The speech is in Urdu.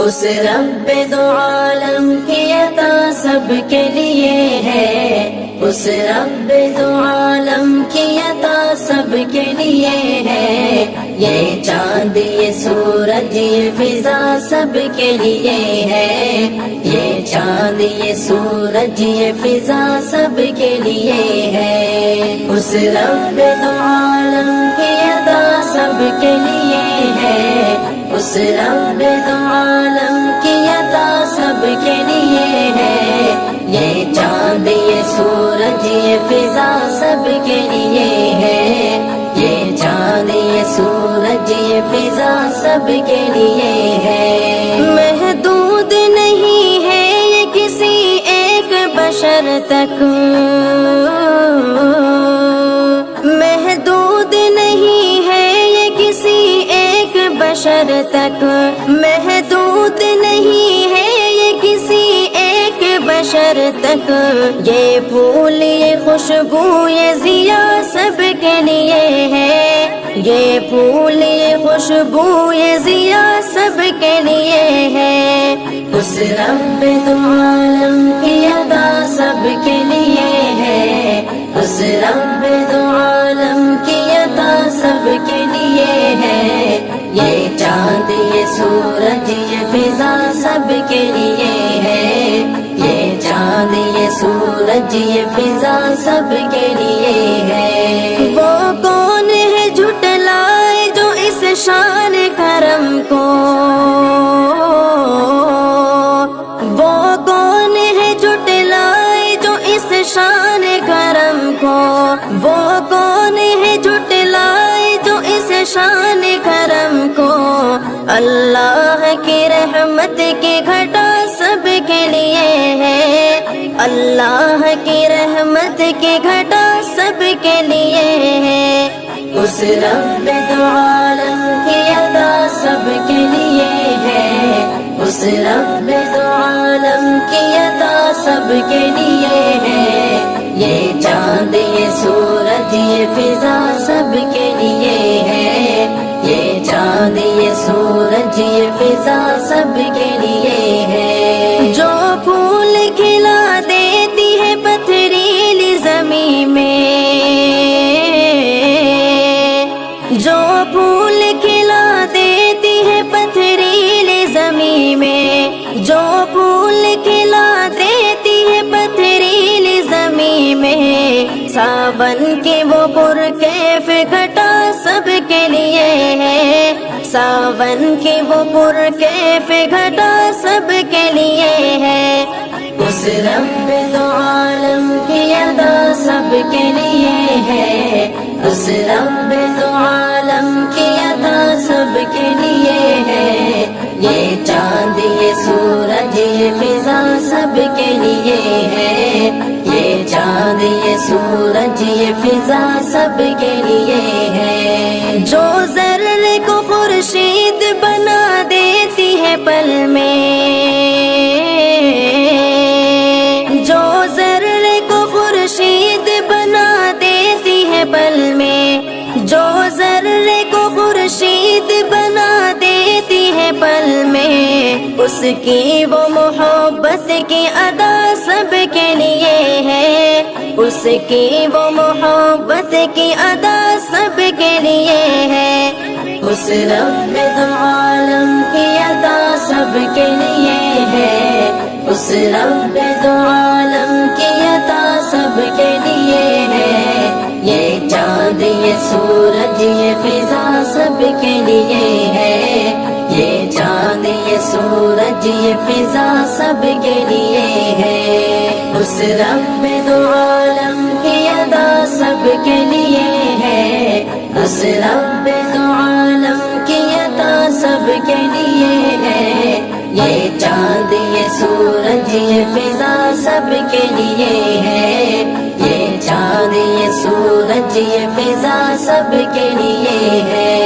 اس رب دو عالم کی عطا سب کے لیے ہے، اس رب دو عالم کی عطا سب کے لیے ہے، یہ چاند یہ سورج یہ فضا سب کے لیے ہے، یہ چاند یہ سورج یہ فضا سب کے لیے ہے، اس رب دو عالم کی عطا سب کے لیے ہے، اس رب دو عالم کی عطا سب کے لیے ہے، یہ چاند یہ سورج یہ فضا سب کے لیے ہے، یہ چاند یہ سورج یہ فضا سب کے لیے ہے، محدود نہیں ہے یہ کسی ایک بشر تک، محدود نہیں ہے یہ کسی ایک بشر تک، محدود نہیں ہے یہ کسی ایک بشر تک، یہ پھول یہ خوشبو یہ ضیا سب کے لیے ہے، یہ پھول یہ خوشبو یہ ضیا سب کے لیے ہے، اس رب دو عالم کی عطا سب کے لیے ہے، اس رب دو عالم کی عطا سب کے لیے ہے، یہ چاند یہ سورج یہ فضا سب کے لیے ہے، یہ چاند یہ سورج یہ فضا سب کے لیے ہے، وہ کون ہے جھٹلائے جو اس شان کرم کو، وہ کون ہے جھٹلائے جو اس شان کرم کو، وہ کون ہے جھٹلائے جو اس شان کرم کو، اللہ کی رحمت کی گھٹا سب کے لیے ہے، اللہ کی رحمت کی گھٹا سب کے لیے ہے، اس رب دو عالم کی عطا سب کے لیے ہے، اس رب دو عالم کی عطا سب کے لیے ہے، یہ چاند یہ سورج یہ فضا سب کے لیے ہے، یہ چاند یہ سورج یہ فضا سب کے لیے ہے، جو پھول کھلا دیتی ہے پتھریلی زمین میں، جو پھول کھلا دیتی ہے پتھریلی زمین میں، جو پھول کھلا دیتی ہے پتھریلی زمین میں، ساون کی وہ پرکیف گھٹا سب کے لیے ہے، ساون کی وہ پرکیف گھٹا سب کے لیے ہے، اس رب دو عالم کی عطا سب کے لیے ہے، اس رب دو عالم کی عطا سب کے لیے ہے، یہ چاند یہ سورج یہ فضا سب کے لیے ہے، یہ چاند یہ سورج یہ فضا سب کے لیے ہے، جو ذرے کو خورشید بنا دیتی ہے پل میں، جو ذرے کو خورشید بنا دیتی ہے پل میں، جو ذرے کو خورشید بنا دیتی ہے پل میں، اس کی وہ محبت کی ادا سب کے لیے ہے، اس کی وہ محبت کی ادا سب کے لیے ہے، اس رب دو عالم کی عطا سب کے لیے ہے، اس رب دو عالم کی عطا سب کے لیے ہے، یہ چاند یہ سورج یہ فضا سب کے لیے ہے، یہ چاند یہ سورج یہ فضا سب کے لیے ہے، اس رب دو عالم کی عطا سب کے لیے ہے، اس رب دو عالم کی عطا سب کے لیے ہے، یہ چاند یہ سورج یہ فضا سب کے لیے ہے، یہ چاند یہ سورج یہ فضا سب کے لیے ہے۔